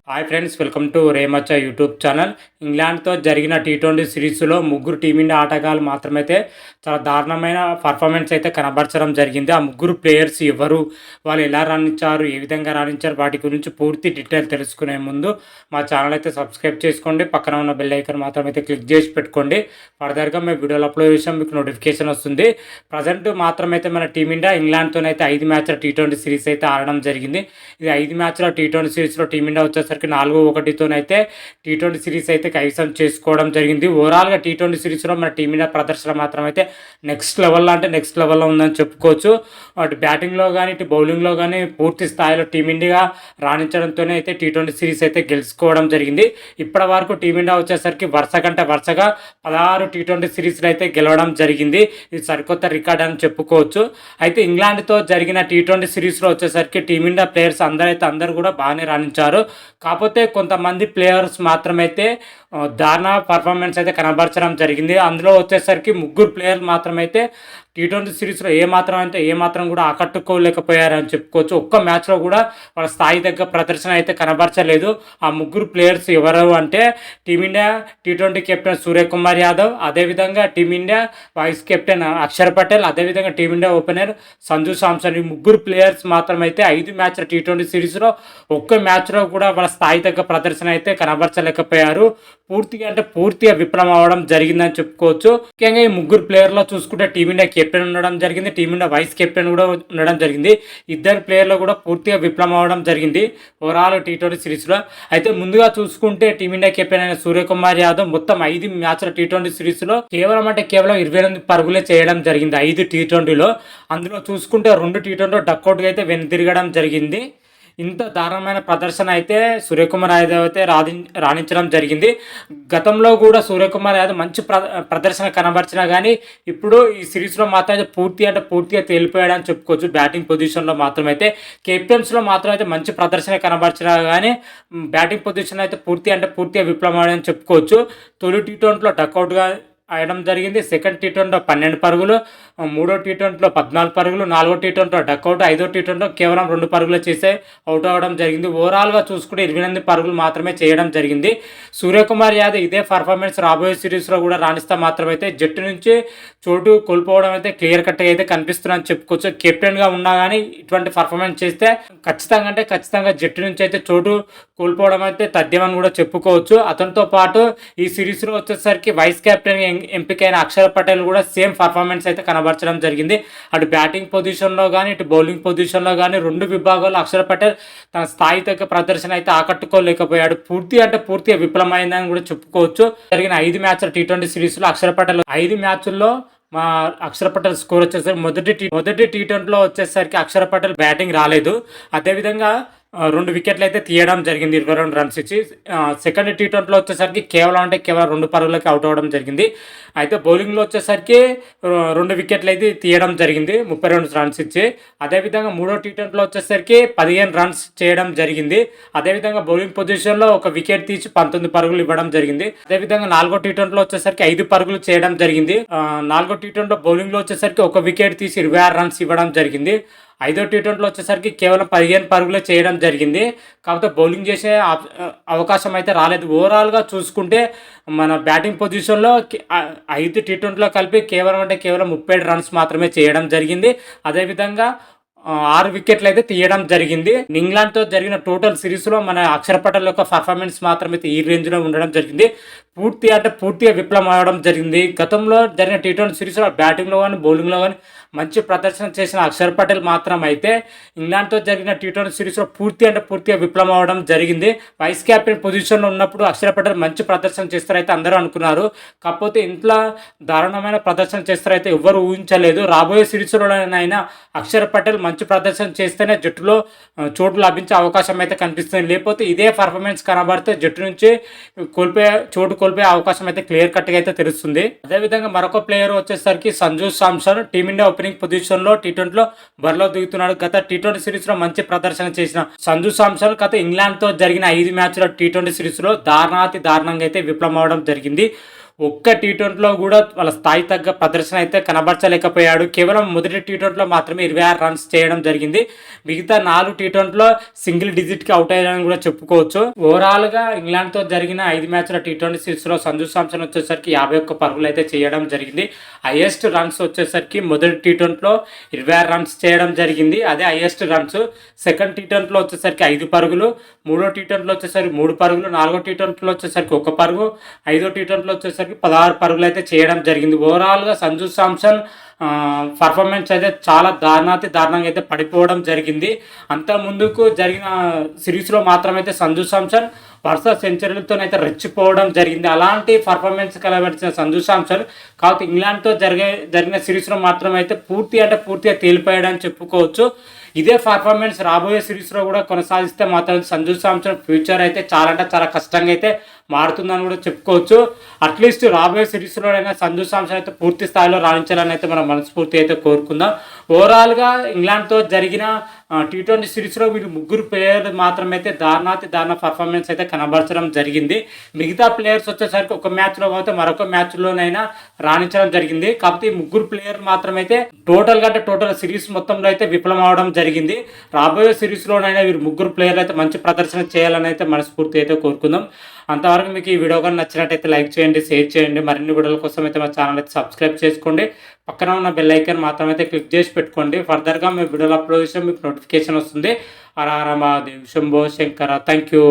Hi friends, welcome to రేమచ్చ YouTube channel. ఇంగ్లాండ్తో జరిగిన టీ20 సిరీస్లో ముగ్గురు టీమిండియా ఆటగాళ్ళు మాత్రమైతే చాలా దారుణమైన పర్ఫార్మెన్స్ అయితే కనబరచడం జరిగింది. ఆ ముగ్గురు ప్లేయర్స్ ఎవరు, వాళ్ళు ఎలా రాణించారు, ఏ విధంగా రాణించారు, వాటి గురించి పూర్తి డీటెయిల్ తెలుసుకునే ముందు మా ఛానల్ అయితే సబ్స్క్రైబ్ చేసుకోండి. పక్కన ఉన్న బెల్ ఐకాన్ మాత్రం అయితే క్లిక్ చేసి పెట్టుకోండి. ఫర్దర్గా మేము వీడియోలు అప్లోడ్ చేసాం, మీకు నోటిఫికేషన్ వస్తుంది. ప్రజెంట్ మాత్రమైతే మన టీమిండియా ఇంగ్లాండ్తోనైతే 5 మ్యాచ్ల టీ20 సిరీస్ అయితే ఆడడం జరిగింది. ఇది 5 మ్యాచ్ల టీ20 సిరీస్లో టీమిండియా వచ్చేసరికి 4-1తోనైతే టీ20 సిరీస్ అయితే కైవసం చేసుకోవడం జరిగింది. ఓవరాల్గా టీ20 సిరీస్లో మన టీమిండియా ప్రదర్శన మాత్రం అయితే నెక్స్ట్ లెవెల్లో ఉందని చెప్పుకోవచ్చు. అటు బ్యాటింగ్లో కానీ ఇటు బౌలింగ్లో కానీ పూర్తి స్థాయిలో టీమిండియా రాణించడంతోనే అయితే టీ20 సిరీస్ అయితే గెలుచుకోవడం జరిగింది. ఇప్పటి వరకు టీమిండియా వచ్చేసరికి వరుసగా 16 టీ20 సిరీస్లు అయితే గెలవడం జరిగింది. ఇది సరికొత్త రికార్డ్ అని చెప్పుకోవచ్చు. అయితే ఇంగ్లాండ్తో జరిగిన టీ20 సిరీస్లో వచ్చేసరికి టీమిండియా ప్లేయర్స్ అందరూ కూడా బాగానే రాణించారు. కాకపోతే కొంతమంది ప్లేయర్స్ మాత్రమైతే దారుణ పర్ఫార్మెన్స్ అయితే కనబరచడం జరిగింది. అందులో వచ్చేసరికి ముగ్గురు ప్లేయర్లు మాత్రమైతే టీ20 సిరీస్లో ఏమాత్రం కూడా ఆకట్టుకోలేకపోయారని చెప్పుకోవచ్చు. ఒక్క మ్యాచ్లో కూడా వాళ్ళ స్థాయి తగ్గ ప్రదర్శన అయితే కనబరచలేదు. ఆ ముగ్గురు ప్లేయర్స్ ఎవరు అంటే టీమిండియా టీ20 కెప్టెన్ సూర్యకుమార్ యాదవ్, అదేవిధంగా team India vice captain Axar Patel, అదేవిధంగా టీమిండియా ఓపెనర్ సంజు శాంసన్. ఈ ముగ్గురు ప్లేయర్స్ మాత్రమైతే 5 మ్యాచ్ల టీ20 సిరీస్లో ఒక్క మ్యాచ్లో కూడా వాళ్ళ స్థాయి తగ్గ ప్రదర్శన అయితే కనబరచలేకపోయారు. పూర్తిగా విఫలం అవ్వడం జరిగిందని చెప్పుకోవచ్చు. ముఖ్యంగా ఈ ముగ్గురు ప్లేయర్లో చూసుకుంటే టీమిండియా కెప్టెన్ ఉండడం జరిగింది, టీమిండియా వైస్ కెప్టెన్ కూడా ఉండడం జరిగింది. ఇద్దరు ప్లేయర్లు కూడా పూర్తిగా విఫలం అవ్వడం జరిగింది ఓవరాల్ టీ20 సిరీస్లో. అయితే ముందుగా చూసుకుంటే టీమిండియా కెప్టెన్ అయిన సూర్యకుమార్ యాదవ్ మొత్తం 5 మ్యాచ్ల టీ20 సిరీస్లో కేవలం 28 పరుగులే చేయడం జరిగింది 5 టీ20లో. అందులో చూసుకుంటే 2 టీ20లో డక్అవుట్గా అయితే వెనుతిరగడం జరిగింది. ఇంత దారుణమైన ప్రదర్శన అయితే సూర్యకుమార్ యాదవ్ అయితే రాణించడం జరిగింది. గతంలో కూడా సూర్యకుమార్ యాదవ్ మంచి ప్రదర్శన కనబరిచినా కానీ ఇప్పుడు ఈ సిరీస్లో మాత్రం పూర్తిగా తేలిపోయాడని చెప్పుకోవచ్చు. బ్యాటింగ్ పొజిషన్లో మాత్రమైతే కెప్టెన్స్లో మాత్రం అయితే మంచి ప్రదర్శన కనబరిచినా కానీ బ్యాటింగ్ పొజిషన్ అయితే పూర్తిగా విఫలమని చెప్పుకోవచ్చు. తొలి టీ20లో డక్అవుట్గా ఆడడం జరిగింది. సెకండ్ టీ20లో 12 పరుగులు, మూడో టీ20లో 14 పరుగులు, నాలుగో టీ20లో డక్అవుట్, 5వ టీ20లో కేవలం 2 పరుగులు చేసే అవుట్ అవ్వడం జరిగింది. ఓవరాల్గా చూసుకుంటే 28 పరుగులు మాత్రమే చేయడం జరిగింది. సూర్యకుమార్ యాదవ్ ఇదే పర్ఫార్మెన్స్ రాబోయే సిరీస్లో కూడా రాణిస్తే మాత్రమైతే జట్టు నుంచి చోటు కోల్పోవడం అయితే క్లియర్ కట్గా అయితే కనిపిస్తుందని చెప్పుకోవచ్చు. కెప్టెన్గా ఉన్నా కానీ ఇటువంటి పర్ఫార్మెన్స్ చేస్తే ఖచ్చితంగా జట్టు నుంచి అయితే చోటు కోల్పోవడం అయితే తథ్యమని కూడా చెప్పుకోవచ్చు. అతనితో పాటు ఈ సిరీస్లో వచ్చేసరికి వైస్ కెప్టెన్ ఎంపికైన అక్షర్ పటేల్ కూడా సేమ్ పర్ఫార్మెన్స్ అయితే కనబరచడం జరిగింది. అటు బ్యాటింగ్ పొజిషన్లో కానీ ఇటు బౌలింగ్ పొజిషన్లో కానీ 2 విభాగాల్లో అక్షర్ పటేల్ తన స్థాయి తగ్గ ప్రదర్శన అయితే ఆకట్టుకోలేకపోయాడు. పూర్తిగా విఫలమైందని కూడా చెప్పుకోవచ్చు. జరిగిన 5 మ్యాచ్ల టీ20 సిరీస్లో అక్షర్ పటేల్ 5 మ్యాచ్ల్లో మా అక్షర్ పటేల్ స్కోర్ వచ్చేసరికి మొదటి టీ20లో వచ్చేసరికి అక్షర్ పటేల్ బ్యాటింగ్ రాలేదు. అదేవిధంగా 2 వికెట్లు అయితే తీయడం జరిగింది, 22 రన్స్ ఇచ్చి. సెకండ్ టీ20లో వచ్చేసరికి కేవలం 2 పరుగులకి అవుట్ అవ్వడం జరిగింది. అయితే బౌలింగ్లో వచ్చేసరికి 2 వికెట్లు అయితే తీయడం జరిగింది, 32 రన్స్ ఇచ్చి. అదేవిధంగా మూడో టీ20లో వచ్చేసరికి 15 రన్స్ చేయడం జరిగింది. అదేవిధంగా బౌలింగ్ పొజిషన్లో 1 వికెట్ తీసి 19 పరుగులు ఇవ్వడం జరిగింది. అదేవిధంగా 4గో టీ20లో వచ్చేసరికి 5 పరుగులు చేయడం జరిగింది. 4గో టీ20లో బౌలింగ్లో వచ్చేసరికి 1 వికెట్ తీసి 26 రన్స్ ఇవ్వడం జరిగింది. 5వ టీ20లో వచ్చేసరికి కేవలం 15 పరుగులే చేయడం జరిగింది. కాకపోతే బౌలింగ్ చేసే అవకాశం అయితే రాలేదు. ఓవరాల్గా చూసుకుంటే మన బ్యాటింగ్ పొజిషన్లో 5 టీ20లో కలిపి కేవలం 37 రన్స్ మాత్రమే చేయడం జరిగింది. అదేవిధంగా 6 వికెట్లు అయితే తీయడం జరిగింది. ఇంగ్లాండ్తో జరిగిన టోటల్ సిరీస్లో మన అక్షర్ పటేల్ యొక్క పర్ఫార్మెన్స్ మాత్రమైతే ఈ రేంజ్లో ఉండడం జరిగింది. పూర్తిగా విఫలం అవడం జరిగింది. గతంలో జరిగిన టీ20 సిరీస్లో బ్యాటింగ్లో కానీ బౌలింగ్లో కానీ మంచి ప్రదర్శన చేసిన అక్షర్ పటేల్ మాత్రం అయితే ఇంగ్లాండ్తో జరిగిన టీ20 సిరీస్లో పూర్తిగా విఫలం అవడం జరిగింది. వైస్ కెప్టెన్ పొజిషన్లో ఉన్నప్పుడు అక్షర్ పటేల్ మంచి ప్రదర్శన చేస్తారైతే అందరూ అనుకున్నారు. కాకపోతే ఇంట్లో దారుణమైన ప్రదర్శన చేస్తారైతే ఎవ్వరు ఊహించలేదు. రాబోయే సిరీస్లోనైనా అక్షర్ పటేల్ మంచి ప్రదర్శన చేస్తేనే జట్టులో చోటు లభించే అవకాశం అయితే కనిపిస్తుంది. లేకపోతే ఇదే పర్ఫార్మెన్స్ కనబడితే జట్టు నుంచి చోటు కోల్పోయే అవకాశం అయితే క్లియర్ కట్గా అయితే తెలుస్తుంది. అదేవిధంగా మరొక ప్లేయర్ వచ్చేసరికి సంజు శాంసన్ టీమిండియా ఓపెనింగ్ పొజిషన్లో టీ20లో బరిలో దిగుతున్నాడు. గత టీ20 సిరీస్లో మంచి ప్రదర్శన చేసిన సంజు శాంసన్ గత ఇంగ్లాండ్తో జరిగిన 5 మ్యాచ్ల టీ20 సిరీస్లో దారుణంగా అయితే విఫలం అవడం జరిగింది. ఒక్క టీ20లో కూడా వాళ్ళ స్థాయి తగ్గ ప్రదర్శన అయితే కనబరచలేకపోయాడు. కేవలం మొదటి టీ20లో మాత్రమే 26 రన్స్ చేయడం జరిగింది. మిగతా 4 టీ20లో సింగిల్ డిజిట్కి అవుట్ అయ్యారని కూడా చెప్పుకోవచ్చు. ఓవరాల్గా ఇంగ్లాండ్తో జరిగిన 5 మ్యాచ్ల టీ20 సిరీస్లో సంజు శాంసన్ వచ్చేసరికి 51 పరుగులు అయితే చేయడం జరిగింది. హైయెస్ట్ రన్స్ వచ్చేసరికి మొదటి టీ20లో 26 రన్స్ చేయడం జరిగింది. అదే హైయెస్ట్ రన్స్. సెకండ్ టీ20లో వచ్చేసరికి 5 పరుగులు, మూడో టీ20లో వచ్చేసరికి 3 పరుగులు, నాలుగో టీ20లో వచ్చేసరికి 1 పరుగు, ఐదో టీ20లో వచ్చేసరికి 16 పరుగులు అయితే చేయడం జరిగింది. ఓవరాల్గా సంజు శాంసన్ పర్ఫార్మెన్స్ అయితే చాలా దారుణంగా అయితే పడిపోవడం జరిగింది. అంత ముందుకు జరిగిన సిరీస్లో మాత్రమైతే సంజు శాంసన్ వరుస సెంచరీలతోనైతే రెచ్చిపోవడం జరిగింది. అలాంటి పర్ఫార్మెన్స్ కలబరిచిన సంజు శాంసన్ కాకపోతే ఇంగ్లాండ్తో జరిగిన సిరీస్లో మాత్రమైతే పూర్తిగా తేలిపోయాడని చెప్పుకోవచ్చు. ఇదే పర్ఫార్మెన్స్ రాబోయే సిరీస్లో కూడా కొనసాగిస్తే మాత్రం సంజు శాంసన్ ఫ్యూచర్ అయితే చాలా కష్టంగా అయితే మారుతుందని కూడా చెప్పుకోవచ్చు. అట్లీస్ట్ రాబోయే సిరీస్లోనైనా సంజు శాంసన్ అయితే పూర్తి స్థాయిలో రాణించాలని అయితే మనం మనస్ఫూర్తి అయితే కోరుకుందాం. ఓవరాల్గా ఇంగ్లాండ్తో జరిగిన టీ20 సిరీస్లో వీళ్ళు ముగ్గురు ప్లేయర్లు మాత్రమైతే దారుణ పర్ఫార్మెన్స్ అయితే కనబరచడం జరిగింది. మిగతా ప్లేయర్స్ వచ్చేసరికి ఒక మ్యాచ్లో పోతే మరొక మ్యాచ్లోనైనా రాణించడం జరిగింది. కాకపోతే ఈ ముగ్గురు ప్లేయర్ మాత్రమైతే టోటల్ సిరీస్ మొత్తంలో అయితే విఫలం అవడం జరిగింది. రాబోయే సిరీస్లోనైనా వీరు ముగ్గురు ప్లేయర్లు అయితే మంచి ప్రదర్శన చేయాలని అయితే మనస్ఫూర్తి అయితే కోరుకుందాం. అంతవరకు మీకు ఈ వీడియో కానీ నచ్చినట్టయితే లైక్ చేయండి, షేర్ చేయండి. మరిన్ని వీడియోల కోసం అయితే మా ఛానల్ అయితే సబ్స్క్రైబ్ చేసుకోండి. పక్కన ఉన్న బెల్ ఐకాన్ మాత్రమైతే క్లిక్ చేసి పెట్టుకోండి. ఫర్దర్గా మీ వీడియోలు అప్లోడ్ చేస్తే మీకు నోటిఫికేషన్ వస్తుంది. హర హర మహాదేవ్, శంభో శంకర. Thank you.